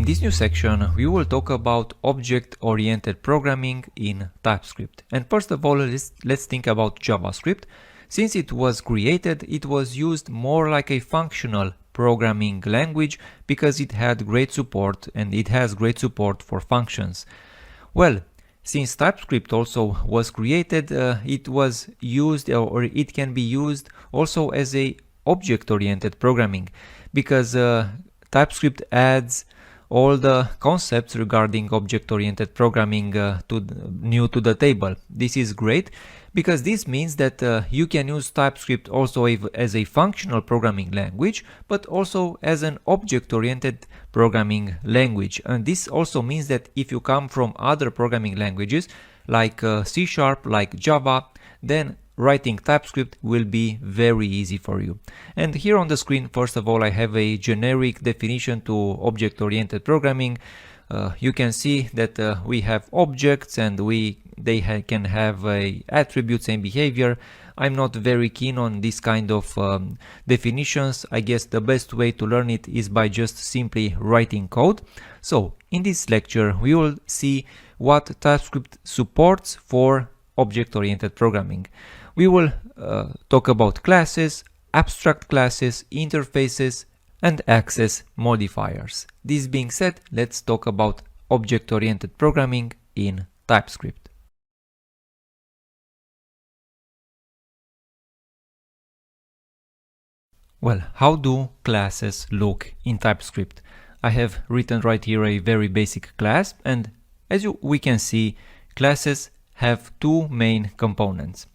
this new section, we will talk about object-oriented programming in TypeScript. And first of all, let's think about JavaScript. Since it was created, it was used more like a functional programming language because it had great support and it has great support for functions. Well, since TypeScript also was created, it was used or it can be used also as a object-oriented programming because TypeScript adds all the concepts regarding object-oriented programming new to the table. This is great because this means that you can use TypeScript also as a functional programming language, but also as an object-oriented programming language. And this also means that if you come from other programming languages like C#, like Java, then writing TypeScript will be very easy for you. And here on the screen, first of all, I have a generic definition to object-oriented programming. You can see that we have objects and they can have attributes and behavior. I'm not very keen on this kind of definitions. I guess the best way to learn it is by just simply writing code. So in this lecture, we will see what TypeScript supports for object-oriented programming. We will talk about classes, abstract classes, interfaces, and access modifiers. This being said, let's talk about object-oriented programming in TypeScript. Well, how do classes look in TypeScript? I have written right here a very basic class, and as we can see, classes have two main components.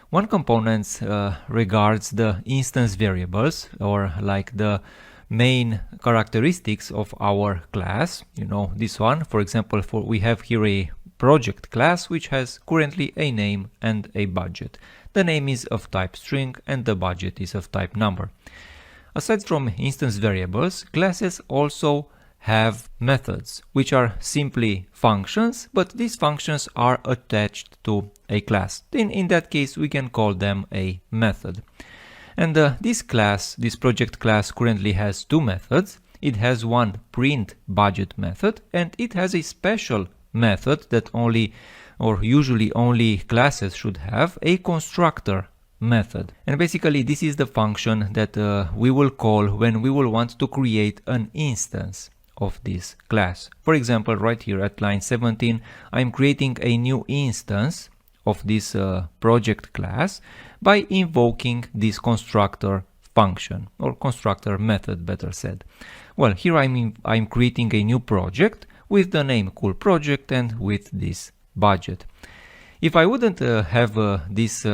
One component regards the instance variables, or like the main characteristics of our class. You know, this one, for example, we have here a project class which has currently a name and a budget. The name is of type string and the budget is of type number. Aside from instance variables, classes also have methods, which are simply functions, but these functions are attached to a class. In that case, we can call them a method. And this project class currently has two methods. It has one print budget method, and it has a special method that only or usually only classes should have, a constructor method. And basically this is the function that we will call when we will want to create an instance of this class. For example, right here at line 17, I'm creating a new instance of this project class by invoking this constructor function, or constructor method, better said. Well, here I'm creating a new project with the name cool project and with this budget. If I wouldn't have this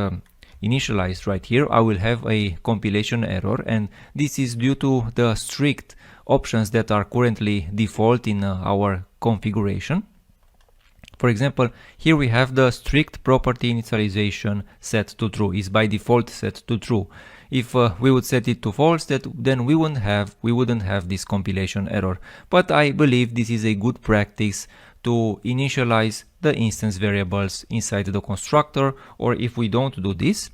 initialized right here, I will have a compilation error, and this is due to the strict options that are currently default in our configuration. For example, here we have the strict property initialization set to true, is by default set to true. If we would set it to false, then we wouldn't have this compilation error. But I believe this is a good practice to initialize the instance variables inside the constructor, or if we don't do this,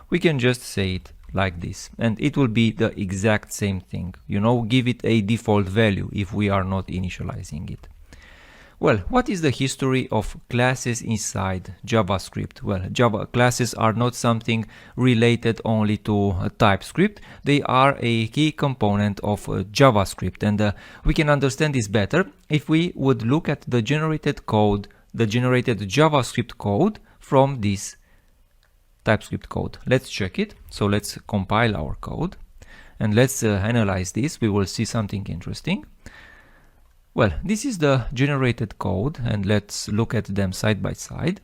we can just say it like this, and it will be the exact same thing. You know, give it a default value if we are not initializing it. Well, what is the history of classes inside JavaScript? Well, Java classes are not something related only to TypeScript. They are a key component of JavaScript, and we can understand this better if we would look at the generated code, the generated JavaScript code from this TypeScript code. Let's check it. So let's compile our code and let's analyze this. We will see something interesting. Well, this is the generated code, and let's look at them side by side.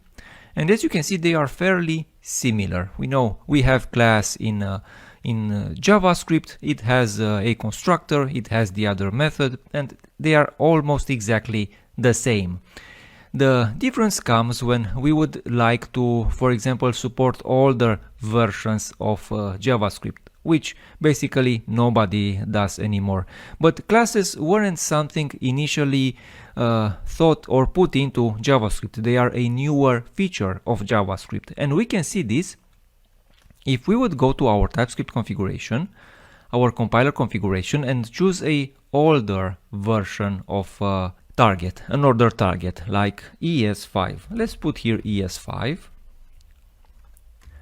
And as you can see, they are fairly similar. We know we have class in JavaScript. It has a constructor, it has the other method, and they are almost exactly the same. The difference comes when we would like to, for example, support older versions of JavaScript, which basically nobody does anymore. But classes weren't something initially thought or put into JavaScript. They are a newer feature of JavaScript, and we can see this if we would go to our TypeScript configuration, our compiler configuration and choose a older version of target, an older target like ES5. Let's put here ES5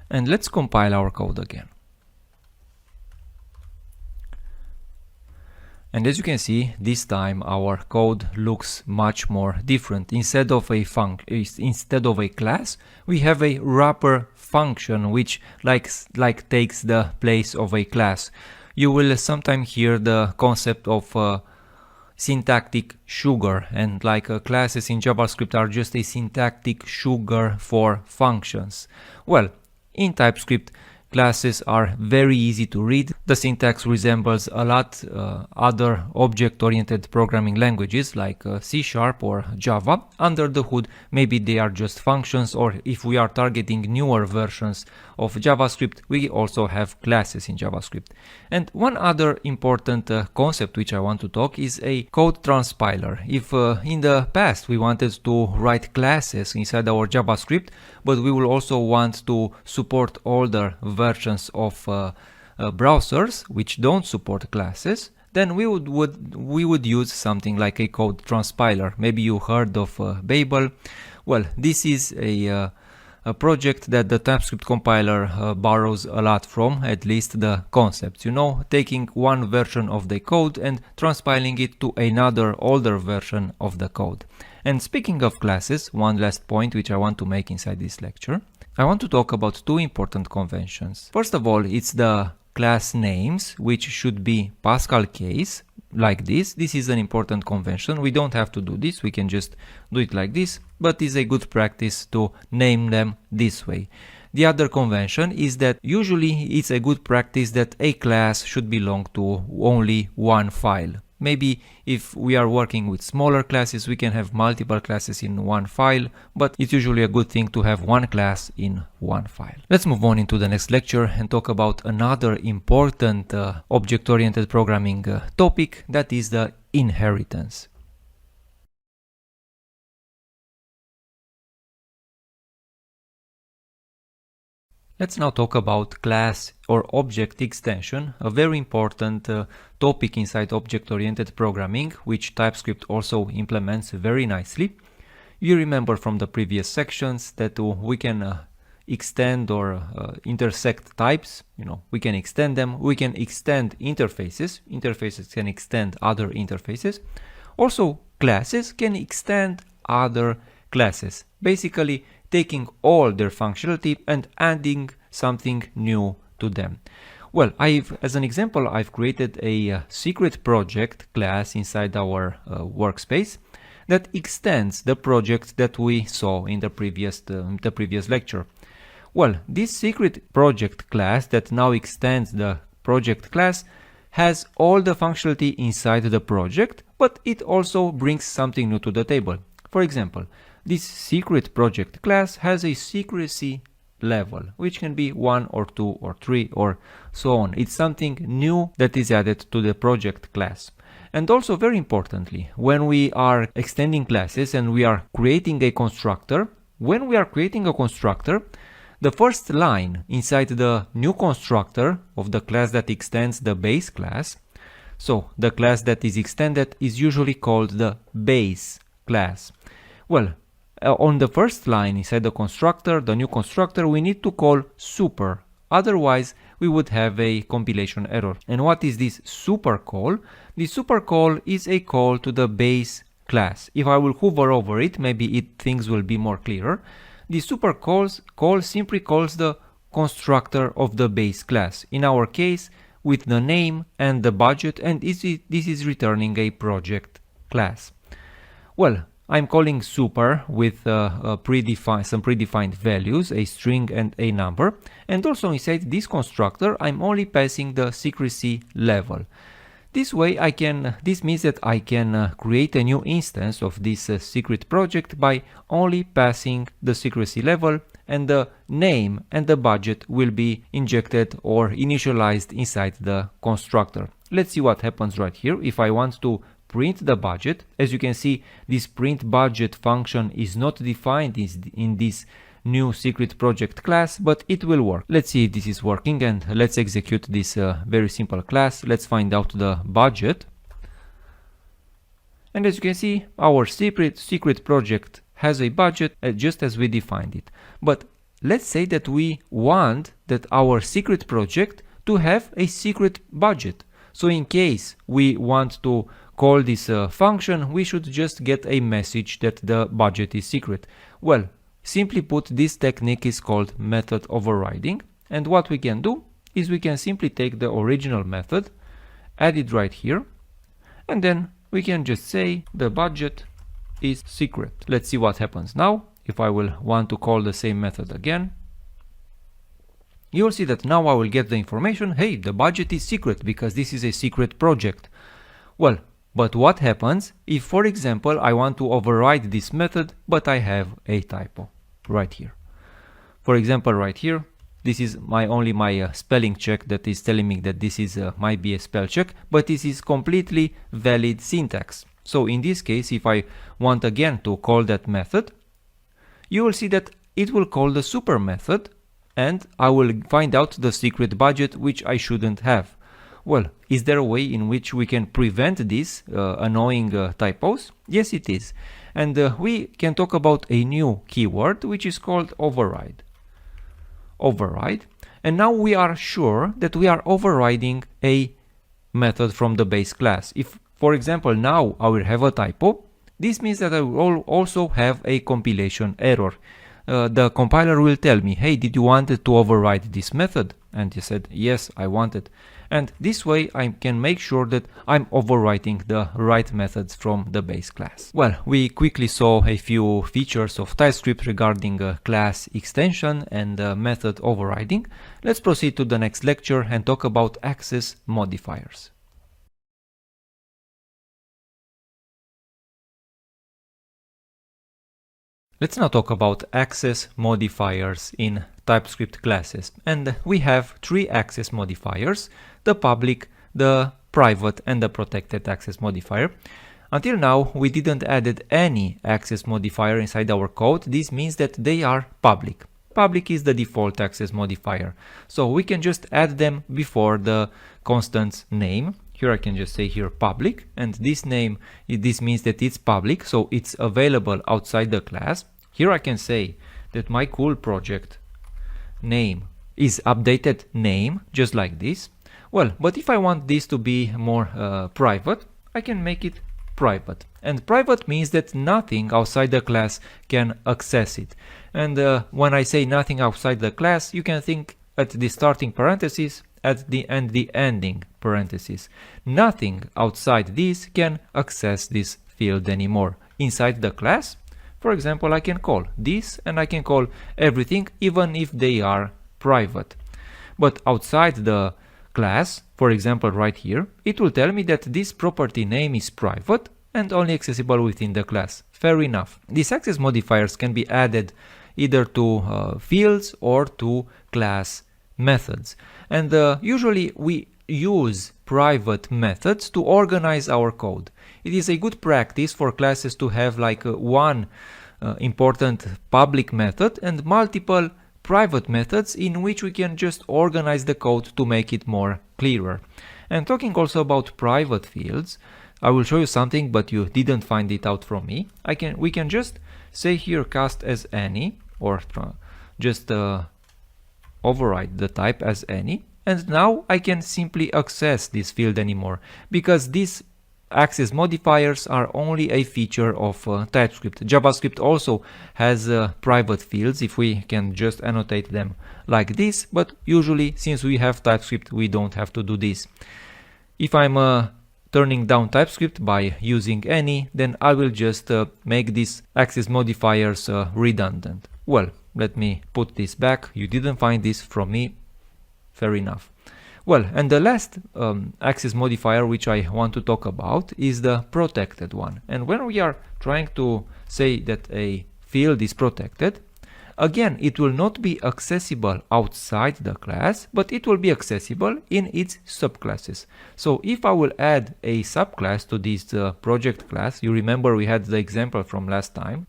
and let's compile our code again. And as you can see, this time our code looks much more different. Instead of a class, we have a wrapper function which takes the place of a class. You will sometimes hear the concept of syntactic sugar, and classes in JavaScript are just a syntactic sugar for functions. Well, in TypeScript, classes are very easy to read. The syntax resembles a lot other object-oriented programming languages like C# or Java. Under the hood, maybe they are just functions, or if we are targeting newer versions of JavaScript, we also have classes in JavaScript. And one other important concept which I want to talk is a code transpiler. If in the past we wanted to write classes inside our JavaScript, but we will also want to support older versions of browsers which don't support classes, then we would use something like a code transpiler. Maybe you heard of Babel. Well, this is a project that the TypeScript compiler borrows a lot from, at least the concepts, taking one version of the code and transpiling it to another older version of the code. And speaking of classes, one last point which I want to make inside this lecture. I want to talk about two important conventions. First of all, it's the class names, which should be Pascal case, like this. This is an important convention. We don't have to do this, we can just do it like this, but it's a good practice to name them this way. The other convention is that usually it's a good practice that a class should belong to only one file. Maybe if we are working with smaller classes, we can have multiple classes in one file, but it's usually a good thing to have one class in one file. Let's move on into the next lecture and talk about another important object-oriented programming topic, that is the inheritance. Let's now talk about class or object extension, a very important topic inside object-oriented programming, which TypeScript also implements very nicely. You remember from the previous sections that we can extend or intersect types, we can extend them, we can extend interfaces, interfaces can extend other interfaces. Also, classes can extend other classes, basically taking all their functionality and adding something new to them. Well, as an example, I've created a secret project class inside our workspace that extends the project that we saw in the previous lecture. Well, this secret project class that now extends the project class has all the functionality inside the project, but it also brings something new to the table. For example, this secret project class has a secrecy level, which can be 1 or 2 or 3 or so on. It's something new that is added to the project class. And also, very importantly, when we are extending classes and we are creating a constructor, when we are creating a constructor, the first line inside the new constructor of the class that extends the base class, so the class that is extended is usually called the base class. Well, on the first line inside the constructor, the new constructor, we need to call super. Otherwise, we would have a compilation error. And what is this super call? The super call is a call to the base class. If I will hover over it, maybe things will be more clearer. The super call simply calls the constructor of the base class. In our case, with the name and the budget, and this is returning a project class. Well, I'm calling super with some predefined values, a string and a number, and also inside this constructor I'm only passing the secrecy level. This way this means that I can create a new instance of this secret project by only passing the secrecy level, and the name and the budget will be injected or initialized inside the constructor. Let's see what happens right here. If I want to print the budget, as you can see, this print budget function is not defined in this new secret project class, but it will work. Let's see if this is working, and let's execute this very simple class. Let's find out the budget. And as you can see, our secret project has a budget just as we defined it. But let's say that we want that our secret project to have a secret budget. So in case we want to call this function, we should just get a message that the budget is secret. Well, simply put, this technique is called method overriding. And what we can do is we can simply take the original method, add it right here, and then we can just say the budget is secret. Let's see what happens now. If I will want to call the same method again, you'll see that now I will get the information, hey, the budget is secret because this is a secret project. Well, but what happens if, for example, I want to override this method, but I have a typo right here? For example, right here, this is only my spelling check that is telling me that this is might be a spell check, but this is completely valid syntax. So in this case, if I want again to call that method, you will see that it will call the super method, and I will find out the secret budget, which I shouldn't have. Well, is there a way in which we can prevent these annoying typos? Yes, it is. And we can talk about a new keyword, which is called override. Override. And now we are sure that we are overriding a method from the base class. If, for example, now I will have a typo, this means that I will also have a compilation error. The compiler will tell me, hey, did you want to override this method? And you said, yes, I want it. And this way I can make sure that I'm overwriting the right methods from the base class. Well, we quickly saw a few features of TypeScript regarding class extension and method overriding. Let's proceed to the next lecture and talk about access modifiers. Let's now talk about access modifiers in TypeScript classes. And we have three access modifiers: the public, the private, and the protected access modifier. Until now, we didn't add any access modifier inside our code. This means that they are public. Public is the default access modifier. So we can just add them before the constant's name. Here I can just say here public, and this name, this means that it's public, so it's available outside the class. Here I can say that my cool project name is updated name, just like this. Well, but if I want this to be more private, I can make it private. And private means that nothing outside the class can access it. And when I say nothing outside the class, you can think at the starting parenthesis at the and the ending parenthesis. Nothing outside this can access this field anymore. Inside the class, for example, I can call this and I can call everything, even if they are private. But outside the class, for example right here, it will tell me that this property name is private and only accessible within the class. Fair enough. These access modifiers can be added either to fields or to class methods. And usually we use private methods to organize our code. It is a good practice for classes to have like one important public method and multiple private methods in which we can just organize the code to make it more clearer. And talking also about private fields, I will show you something, but you didn't find it out from me. We can just say here cast as any, or just override the type as any, and now I can simply access this field anymore, because these access modifiers are only a feature of TypeScript. JavaScript also has private fields if we can just annotate them like this, but usually since we have TypeScript we don't have to do this. If I'm turning down TypeScript by using any, then I will just make these access modifiers redundant. Well, let me put this back. You didn't find this from me. Fair enough. Well, and the last access modifier which I want to talk about is the protected one. And when we are trying to say that a field is protected, again, it will not be accessible outside the class, but it will be accessible in its subclasses. So if I will add a subclass to this project class, you remember we had the example from last time.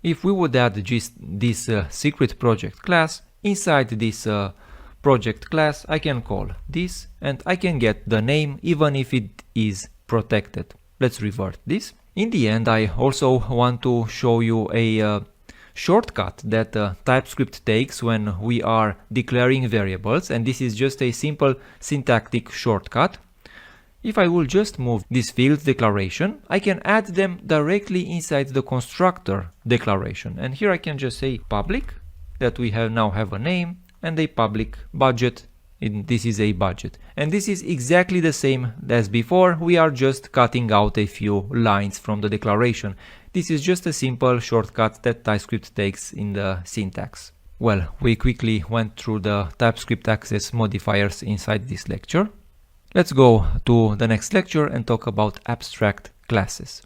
if we would add just this secret project class, inside this project class I can call this and I can get the name even if it is protected. Let's revert this. In the end, I also want to show you a shortcut that TypeScript takes when we are declaring variables, and this is just a simple syntactic shortcut. If I will just move this field declaration, I can add them directly inside the constructor declaration. And here I can just say public, that we now have a name, and a public budget. This is a budget. And this is exactly the same as before. We are just cutting out a few lines from the declaration. This is just a simple shortcut that TypeScript takes in the syntax. Well, we quickly went through the TypeScript access modifiers inside this lecture. Let's go to the next lecture and talk about abstract classes.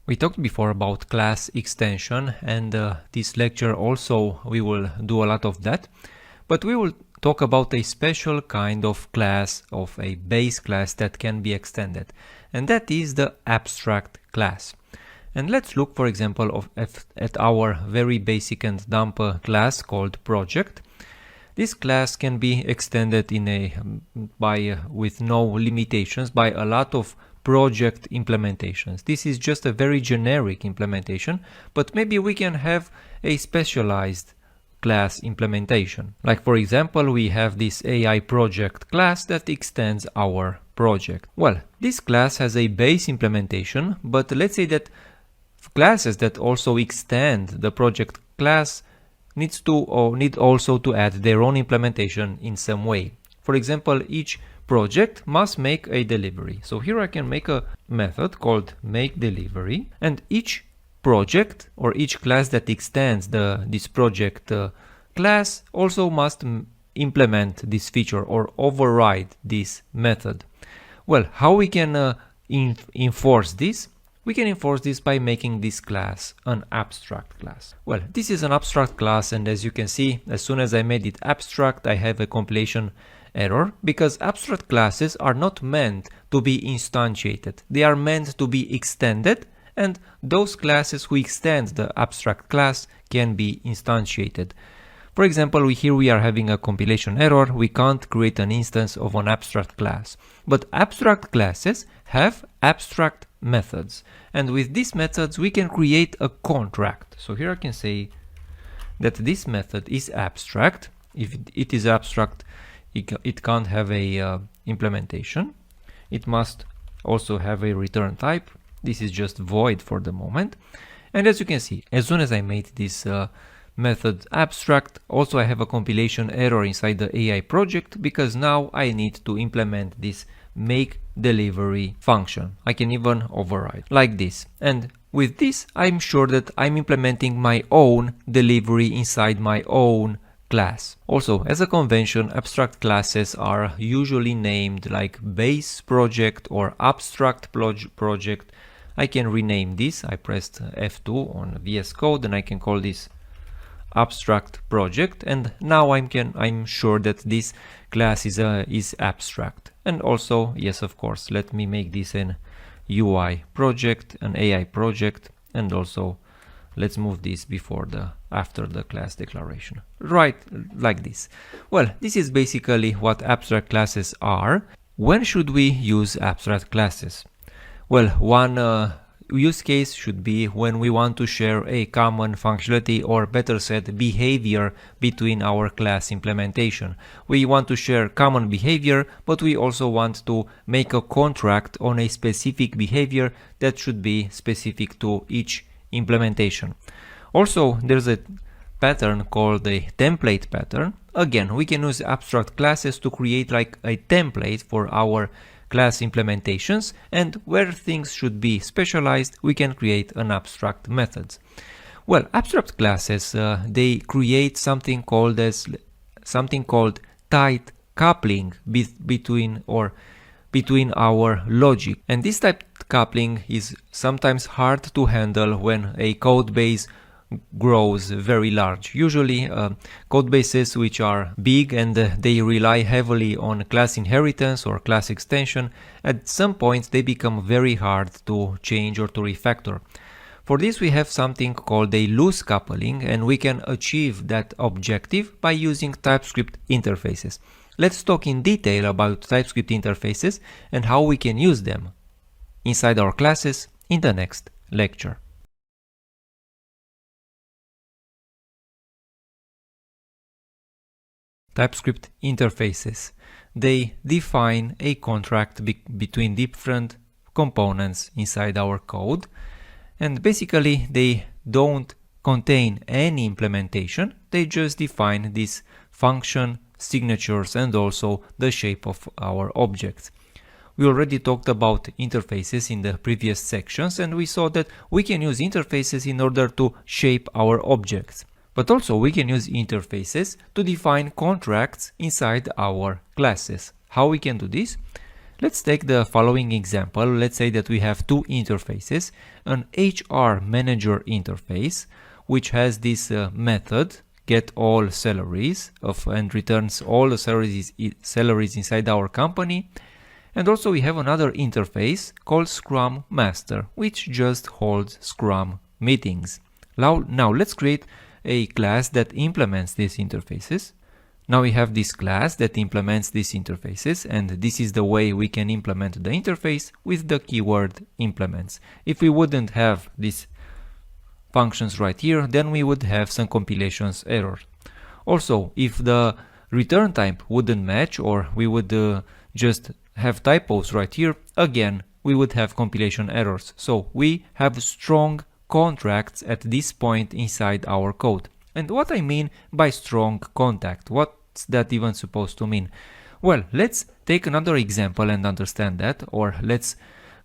We talked before about class extension, and this lecture also we will do a lot of that, but we will talk about a special kind of class, of a base class that can be extended, and that is the abstract class. And let's look, for example, at our very basic and dumb class called project. This class can be extended with no limitations by a lot of project implementations. This is just a very generic implementation, but maybe we can have a specialized class implementation. Like for example, we have this AI project class that extends our project. Well, this class has a base implementation, but let's say that classes that also extend the project class need also to add their own implementation in some way. For example, each project must make a delivery. So here I can make a method called makeDelivery, and each project or each class that extends this project class also must implement this feature or override this method. Well, how we can enforce this? We can enforce this by making this class an abstract class. Well, this is an abstract class, and as you can see, as soon as I made it abstract, I have a compilation error, because abstract classes are not meant to be instantiated. They are meant to be extended, and those classes who extend the abstract class can be instantiated. For example, here we are having a compilation error. We can't create an instance of an abstract class. But abstract classes have abstract methods, and with these methods we can create a contract. So here I can say that this method is abstract. If it is abstract, it can't have a implementation. It must also have a return type. This is just void for the moment. And as you can see, as soon as I made this method abstract, also I have a compilation error inside the AI project, because now I need to implement this makeDelivery function. I can even override like this. And with this, I'm sure that I'm implementing my own delivery inside my own class. Also, as a convention, abstract classes are usually named like base project or abstract project. I can rename this. I pressed F2 on VS Code, and I can call this abstract project, and now I'm sure that this class is abstract. And also, yes, of course, let me make this an UI project, an AI project, and also let's move this after the class declaration. Right, like this. Well, this is basically what abstract classes are. When should we use abstract classes? Well, one use case should be when we want to share a common functionality, or better said, behavior between our class implementation. We want to share common behavior, but we also want to make a contract on a specific behavior that should be specific to each implementation. Also, there's a pattern called a template pattern. Again, we can use abstract classes to create like a template for our class implementations, and where things should be specialized, we can create an abstract methods. Well, abstract classes, they create something called tight coupling between our logic, and this type coupling is sometimes hard to handle when a code base grows very large. Usually code bases which are big and they rely heavily on class inheritance or class extension, at some point they become very hard to change or to refactor. For this we have something called a loose coupling, and we can achieve that objective by using TypeScript interfaces. Let's talk in detail about TypeScript interfaces and how we can use them inside our classes in the next lecture. TypeScript interfaces. They define a contract between different components inside our code, and basically they don't contain any implementation, they just define this function, signatures, and also the shape of our objects. We already talked about interfaces in the previous sections, and we saw that we can use interfaces in order to shape our objects. But also we can use interfaces to define contracts inside our classes. How we can do this? Let's take the following example. Let's say that we have two interfaces, an HR manager interface, which has this method get all salaries and returns all the salaries inside our company. And also we have another interface called Scrum Master, which just holds Scrum meetings. Now let's create a class that implements these interfaces. Now we have this class that implements these interfaces, and this is the way we can implement the interface with the keyword implements. If we wouldn't have these functions right here, then we would have some compilations error. Also, if the return type wouldn't match, or we would just have typos right here, again we would have compilation errors. So we have strong contracts at this point inside our code. And what I mean by strong contact, what's that even supposed to mean? Well, let's take another example and understand that, or let's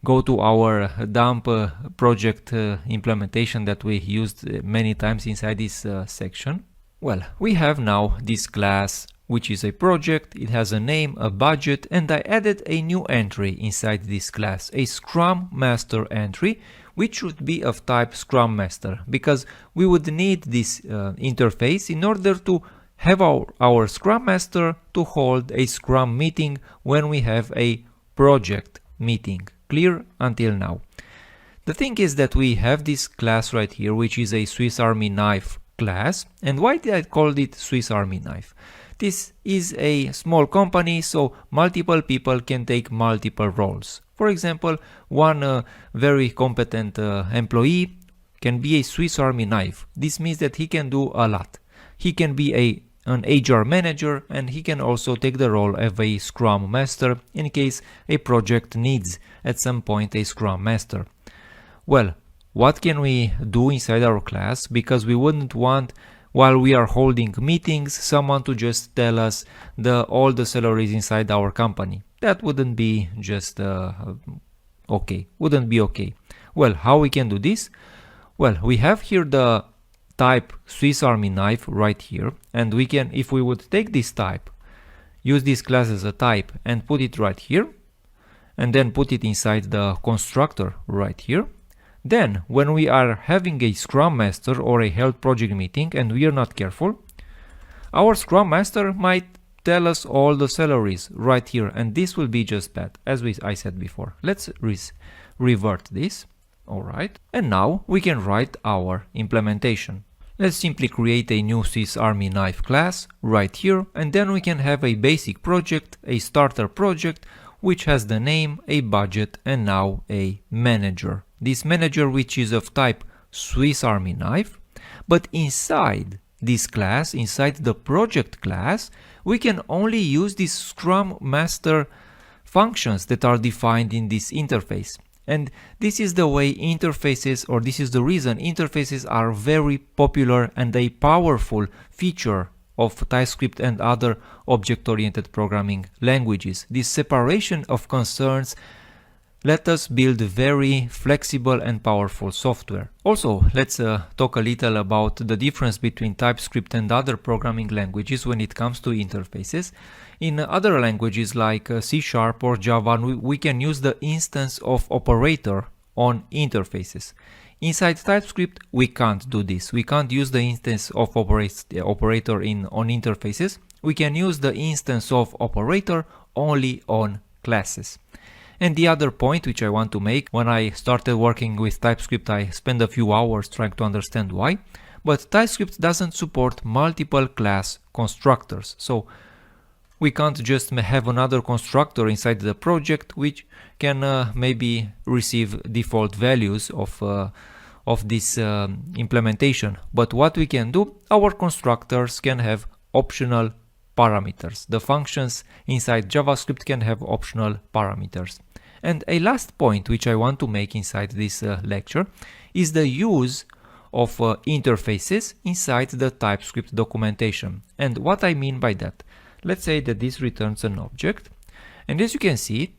go to our dump project implementation that we used many times inside this section. Well, we have now this class, which is a project, it has a name, a budget, and I added a new entry inside this class, a Scrum Master entry, which should be of type Scrum Master, because we would need this interface in order to have our Scrum Master to hold a Scrum meeting when we have a project meeting. Clear until now? The thing is that we have this class right here, which is a Swiss Army knife class. And why did I call it Swiss Army knife? This is a small company, so multiple people can take multiple roles. For example, one very competent employee can be a Swiss Army knife. This means that he can do a lot. He can be an HR manager, and he can also take the role of a Scrum Master in case a project needs at some point a Scrum Master. Well, what can we do inside our class? Because we wouldn't want, while we are holding meetings, someone to just tell us all the salaries inside our company. That wouldn't be just okay. Wouldn't be okay. Well, how we can do this? Well, we have here the type Swiss Army knife right here, and we can, if we would take this type, use this class as a type and put it right here, and then put it inside the constructor right here. Then when we are having a Scrum Master or a held project meeting and we are not careful, our Scrum Master might tell us all the salaries right here, and this will be just bad, as I said before. Let's revert this. Alright, and now we can write our implementation. Let's simply create a new Swiss Army knife class right here, and then we can have a basic project, a starter project, which has the name, a budget, and now a manager. This manager, which is of type Swiss Army knife, but inside this class, inside the project class, we can only use these Scrum Master functions that are defined in this interface. And this is the way interfaces, or this is the reason interfaces are very popular and a powerful feature of TypeScript and other object-oriented programming languages. This separation of concerns let us build very flexible and powerful software. Also, let's talk a little about the difference between TypeScript and other programming languages when it comes to interfaces. In other languages like C# or Java, we can use the instance of operator on interfaces. Inside TypeScript, we can't do this. We can't use the instance of operator on interfaces. We can use the instance of operator only on classes. And the other point which I want to make, when I started working with TypeScript, I spent a few hours trying to understand why, but TypeScript doesn't support multiple class constructors. So we can't just have another constructor inside the project which can maybe receive default values of this implementation. But what we can do, our constructors can have optional parameters. The functions inside JavaScript can have optional parameters. And a last point which I want to make inside this lecture is the use of interfaces inside the TypeScript documentation. And what I mean by that, let's say that this returns an object, and as you can see,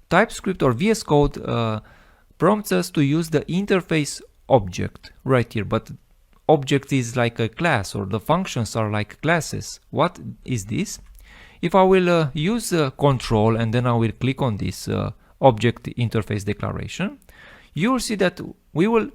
TypeScript or VS Code prompts us to use the interface object right here, but object is like a class, or the functions are like classes. What is this? If I will use control and then I will click on this object interface declaration, you will see that we will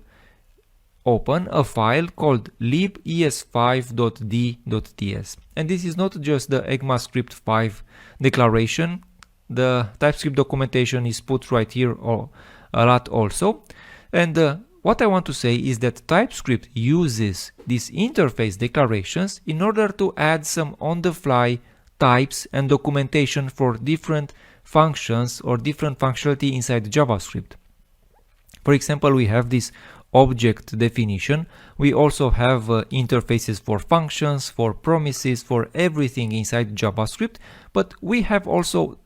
open a file called libes5.d.ts, and this is not just the ECMAScript 5 declaration. The TypeScript documentation is put right here or a lot also, and what I want to say is that TypeScript uses these interface declarations in order to add some on-the-fly types and documentation for different functions or different functionality inside JavaScript. For example, we have this object definition. We also have interfaces for functions, for promises, for everything inside JavaScript, but we have also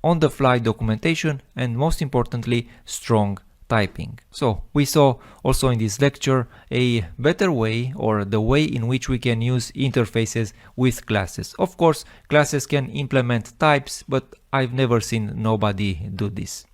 on-the-fly documentation and, most importantly, strong typing. So we saw also in this lecture a better way, or the way in which we can use interfaces with classes. Of course, classes can implement types, but I've never seen nobody do this.